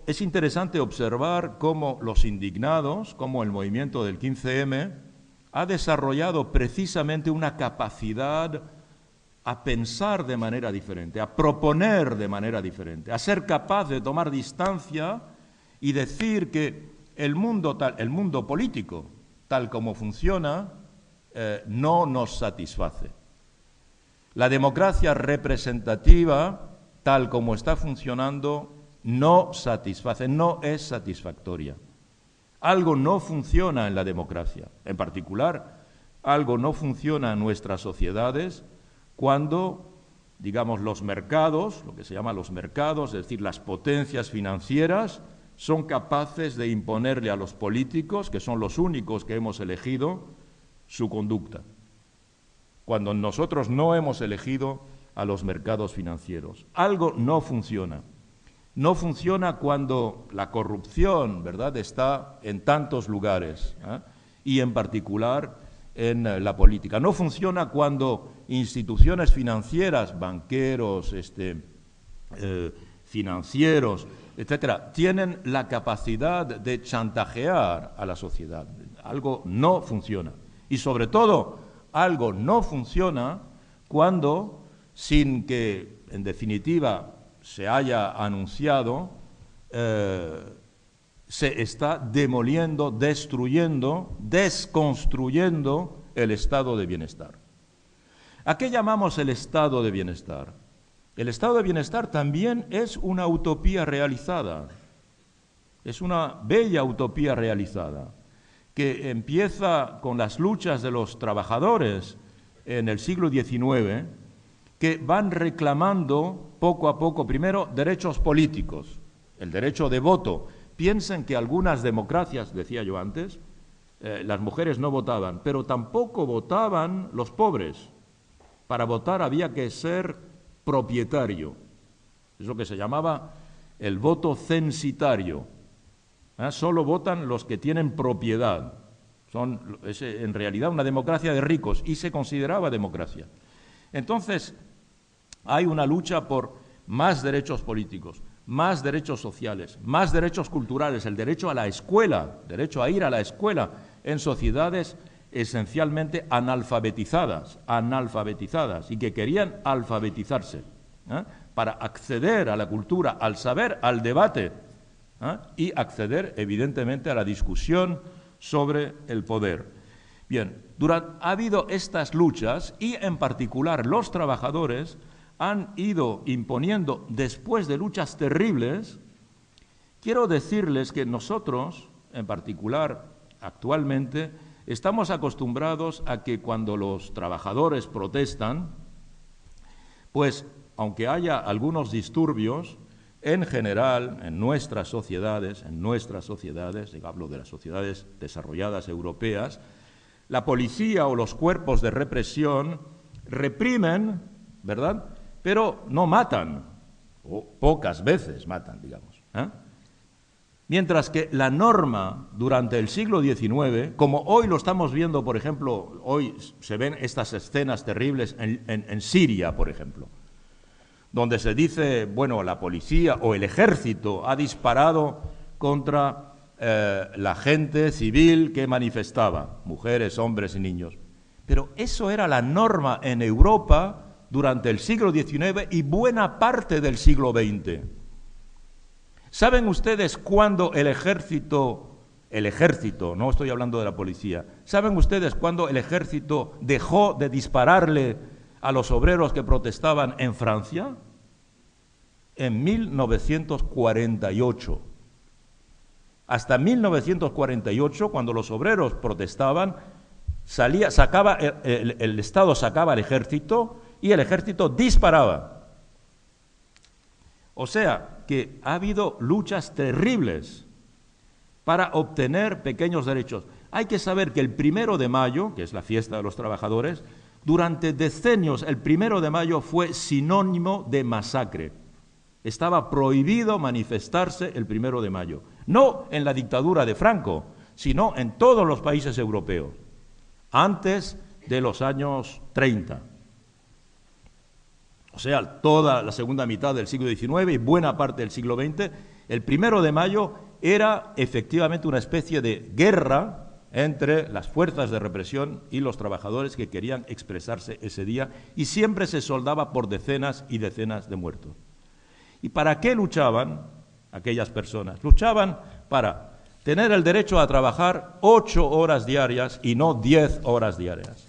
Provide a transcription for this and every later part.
es interesante observar cómo los indignados, cómo el movimiento del 15M ha desarrollado precisamente una capacidad a pensar de manera diferente, a proponer de manera diferente, a ser capaz de tomar distancia y decir que el mundo político, tal como funciona, no nos satisface. La democracia representativa, tal como está funcionando, no satisface, no es satisfactoria. Algo no funciona en la democracia. En particular, algo no funciona en nuestras sociedades cuando, digamos, los mercados, lo que se llama los mercados, es decir, las potencias financieras, son capaces de imponerle a los políticos, que son los únicos que hemos elegido, su conducta. Cuando nosotros no hemos elegido a los mercados financieros. Algo no funciona. No funciona cuando la corrupción, ¿verdad?, está en tantos lugares, y en particular en la política. No funciona cuando instituciones financieras, banqueros, financieros, etcétera, tienen la capacidad de chantajear a la sociedad. Algo no funciona. Y sobre todo, algo no funciona cuando, sin que, en definitiva, se haya anunciado, se está demoliendo, destruyendo, desconstruyendo el estado de bienestar. ¿A qué llamamos el estado de bienestar? El estado de bienestar también es una utopía realizada, es una bella utopía realizada, que empieza con las luchas de los trabajadores en el siglo XIX, que van reclamando poco a poco, primero, derechos políticos, el derecho de voto. Piensen que algunas democracias, decía yo antes, las mujeres no votaban, pero tampoco votaban los pobres. Para votar había que ser propietario. Es lo que se llamaba el voto censitario. Solo votan los que tienen propiedad. Es en realidad una democracia de ricos y se consideraba democracia. Entonces, hay una lucha por más derechos políticos, más derechos sociales, más derechos culturales, el derecho a la escuela, derecho a ir a la escuela en sociedades esencialmente analfabetizadas y que querían alfabetizarse, para acceder a la cultura, al saber, al debate, y acceder evidentemente a la discusión sobre el poder. Bien, ha habido estas luchas y en particular los trabajadores han ido imponiendo, después de luchas terribles, quiero decirles que nosotros, en particular actualmente, estamos acostumbrados a que cuando los trabajadores protestan, pues aunque haya algunos disturbios, en general, en nuestras sociedades, hablo de las sociedades desarrolladas europeas, la policía o los cuerpos de represión reprimen, ¿verdad?, pero no matan, o pocas veces matan, digamos. Mientras que la norma durante el siglo XIX, como hoy lo estamos viendo, por ejemplo, hoy se ven estas escenas terribles en Siria, por ejemplo, donde se dice, bueno, la policía o el ejército ha disparado contra la gente civil que manifestaba, mujeres, hombres y niños. Pero eso era la norma en Europa durante el siglo XIX y buena parte del siglo XX. ¿Saben ustedes cuándo el ejército, no estoy hablando de la policía, ¿saben ustedes cuándo el ejército dejó de dispararle a los obreros que protestaban en Francia? En 1948. Hasta 1948, cuando los obreros protestaban, el Estado sacaba al ejército y el ejército disparaba. O sea, que ha habido luchas terribles para obtener pequeños derechos. Hay que saber que el 1 de mayo, que es la fiesta de los trabajadores, durante decenios el 1 de mayo fue sinónimo de masacre. Estaba prohibido manifestarse el 1 de mayo. No en la dictadura de Franco, sino en todos los países europeos, antes de los años 30. O sea, toda la segunda mitad del siglo XIX y buena parte del siglo XX, El 1 de mayo era efectivamente una especie de guerra entre las fuerzas de represión y los trabajadores que querían expresarse ese día, y siempre se soldaba por decenas y decenas de muertos. ¿Y para qué luchaban aquellas personas? Luchaban para tener el derecho a trabajar 8 horas diarias y no 10 horas diarias.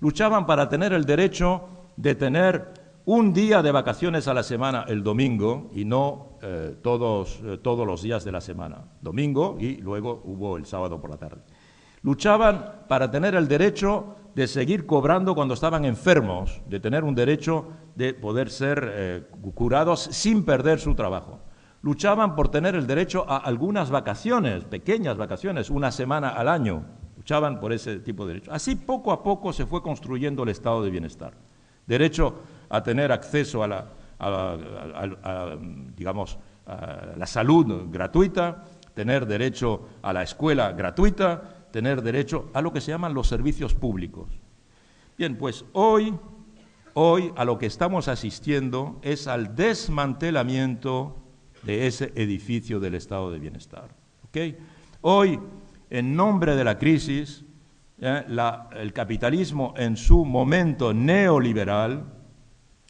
Luchaban para tener el derecho de tener un día de vacaciones a la semana, el domingo, y no todos los días de la semana. Domingo y luego hubo el sábado por la tarde. Luchaban para tener el derecho de seguir cobrando cuando estaban enfermos, de tener un derecho de poder ser curados sin perder su trabajo. Luchaban por tener el derecho a algunas vacaciones, pequeñas vacaciones, una semana al año. Luchaban por ese tipo de derechos. Así poco a poco se fue construyendo el estado de bienestar. Derecho a tener acceso a la salud gratuita, tener derecho a la escuela gratuita, tener derecho a lo que se llaman los servicios públicos. Bien, pues hoy a lo que estamos asistiendo es al desmantelamiento de ese edificio del estado de bienestar. ¿Okay? Hoy, en nombre de la crisis, el capitalismo en su momento neoliberal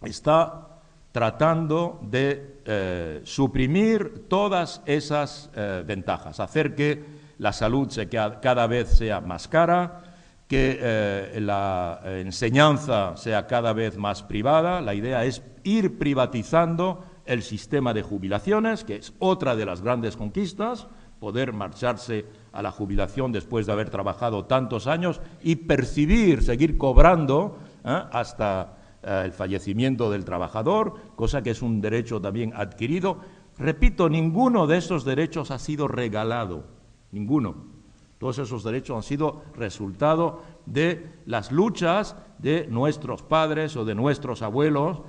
está tratando de suprimir todas esas ventajas, hacer que la salud cada vez sea más cara, que la enseñanza sea cada vez más privada. La idea es ir privatizando el sistema de jubilaciones, que es otra de las grandes conquistas, poder marcharse a la jubilación después de haber trabajado tantos años y percibir, seguir cobrando hasta el fallecimiento del trabajador, cosa que es un derecho también adquirido. Repito, ninguno de esos derechos ha sido regalado. Ninguno. Todos esos derechos han sido resultado de las luchas de nuestros padres o de nuestros abuelos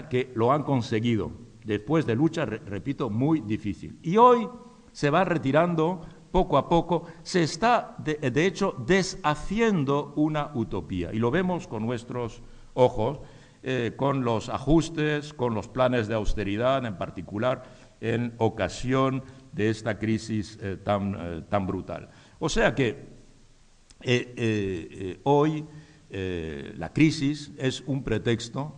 que lo han conseguido, después de luchas, repito, muy difícil. Y hoy se va retirando poco a poco, se está de hecho deshaciendo una utopía, y lo vemos con nuestros ojos, con los ajustes, con los planes de austeridad, en particular en ocasión de esta crisis tan brutal. O sea que hoy la crisis es un pretexto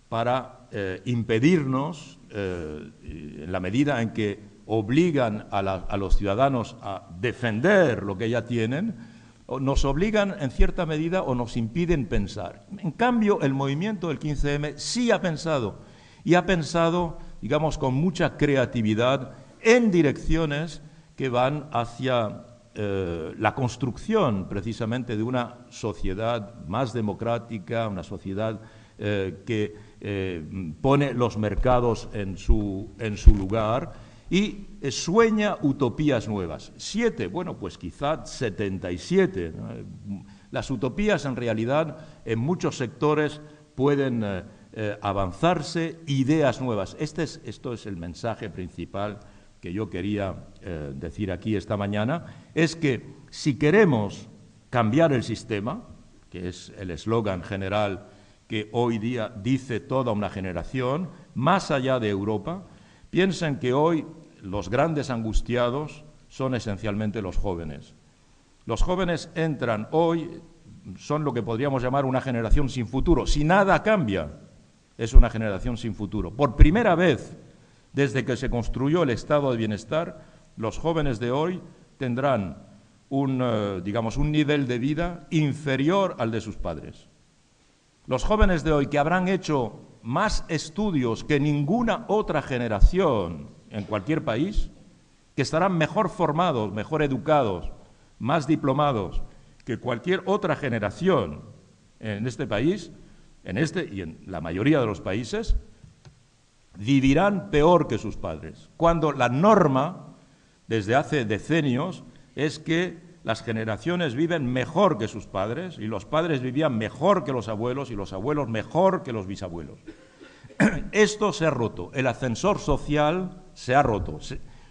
para impedirnos, en la medida en que obligan a los ciudadanos a defender lo que ya tienen, nos obligan en cierta medida o nos impiden pensar. En cambio, el movimiento del 15M sí ha pensado, y ha pensado, digamos, con mucha creatividad, en direcciones que van hacia la construcción precisamente de una sociedad más democrática, una sociedad que pone los mercados en su lugar y sueña utopías nuevas. 7, bueno, pues quizá 77. ¿no? Las utopías en realidad en muchos sectores pueden avanzarse, ideas nuevas. Esto es el mensaje principal que yo quería decir aquí esta mañana, es que si queremos cambiar el sistema, que es el eslogan general que hoy día dice toda una generación, más allá de Europa, piensen que hoy los grandes angustiados son esencialmente los jóvenes. Los jóvenes entran hoy, son lo que podríamos llamar una generación sin futuro. Si nada cambia, es una generación sin futuro. Por primera vez, desde que se construyó el estado de bienestar, los jóvenes de hoy tendrán un nivel de vida inferior al de sus padres. Los jóvenes de hoy, que habrán hecho más estudios que ninguna otra generación en cualquier país, que estarán mejor formados, mejor educados, más diplomados que cualquier otra generación en este país, y en la mayoría de los países, vivirán peor que sus padres, cuando la norma, desde hace decenios, es que las generaciones viven mejor que sus padres, y los padres vivían mejor que los abuelos, y los abuelos mejor que los bisabuelos. Esto se ha roto, el ascensor social se ha roto.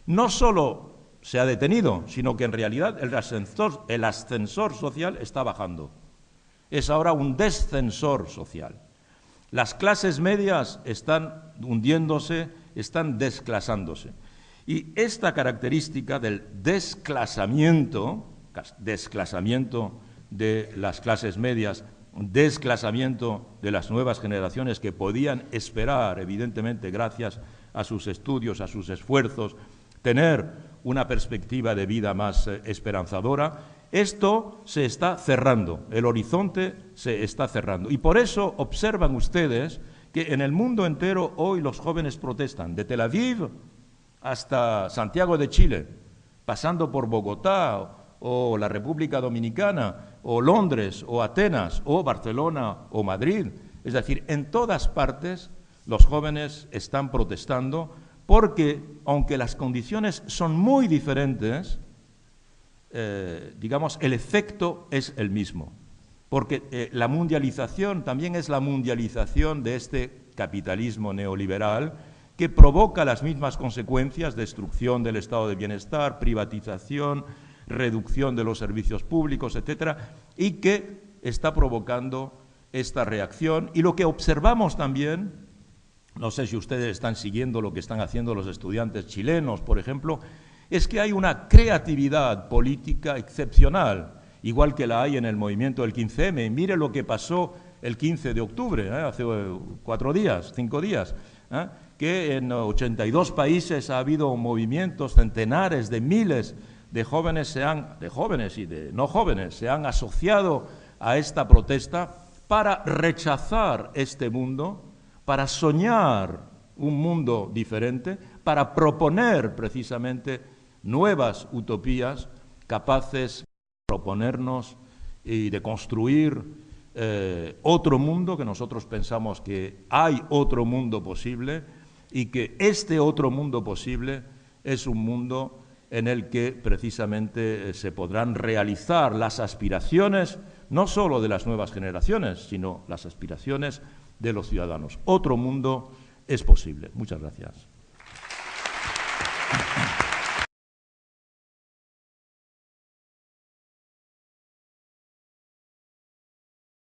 No solo se ha detenido, sino que en realidad el ascensor social está bajando. Es ahora un descensor social. Las clases medias están hundiéndose, están desclasándose. Y esta característica del desclasamiento de las clases medias, desclasamiento de las nuevas generaciones que podían esperar, evidentemente, gracias a sus estudios, a sus esfuerzos, tener una perspectiva de vida más esperanzadora, esto se está cerrando, el horizonte se está cerrando. Y por eso observan ustedes que en el mundo entero hoy los jóvenes protestan, de Tel Aviv hasta Santiago de Chile, pasando por Bogotá o la República Dominicana, o Londres, o Atenas, o Barcelona, o Madrid. Es decir, en todas partes los jóvenes están protestando porque, aunque las condiciones son muy diferentes, digamos, el efecto es el mismo. Porque la mundialización también es la mundialización de este capitalismo neoliberal que provoca las mismas consecuencias: destrucción del estado de bienestar, privatización, reducción de los servicios públicos, etcétera, y que está provocando esta reacción. Y lo que observamos también, no sé si ustedes están siguiendo lo que están haciendo los estudiantes chilenos, por ejemplo, es que hay una creatividad política excepcional, igual que la hay en el movimiento del 15M. Mire lo que pasó el 15 de octubre, hace 5 días, que en 82 países ha habido movimientos, centenares de miles de jóvenes y de no jóvenes se han asociado a esta protesta para rechazar este mundo, para soñar un mundo diferente, para proponer precisamente nuevas utopías capaces de proponernos y de construir otro mundo, que nosotros pensamos que hay otro mundo posible y que este otro mundo posible es un mundo en el que precisamente se podrán realizar las aspiraciones no solo de las nuevas generaciones, sino las aspiraciones de los ciudadanos. Otro mundo es posible. Muchas gracias.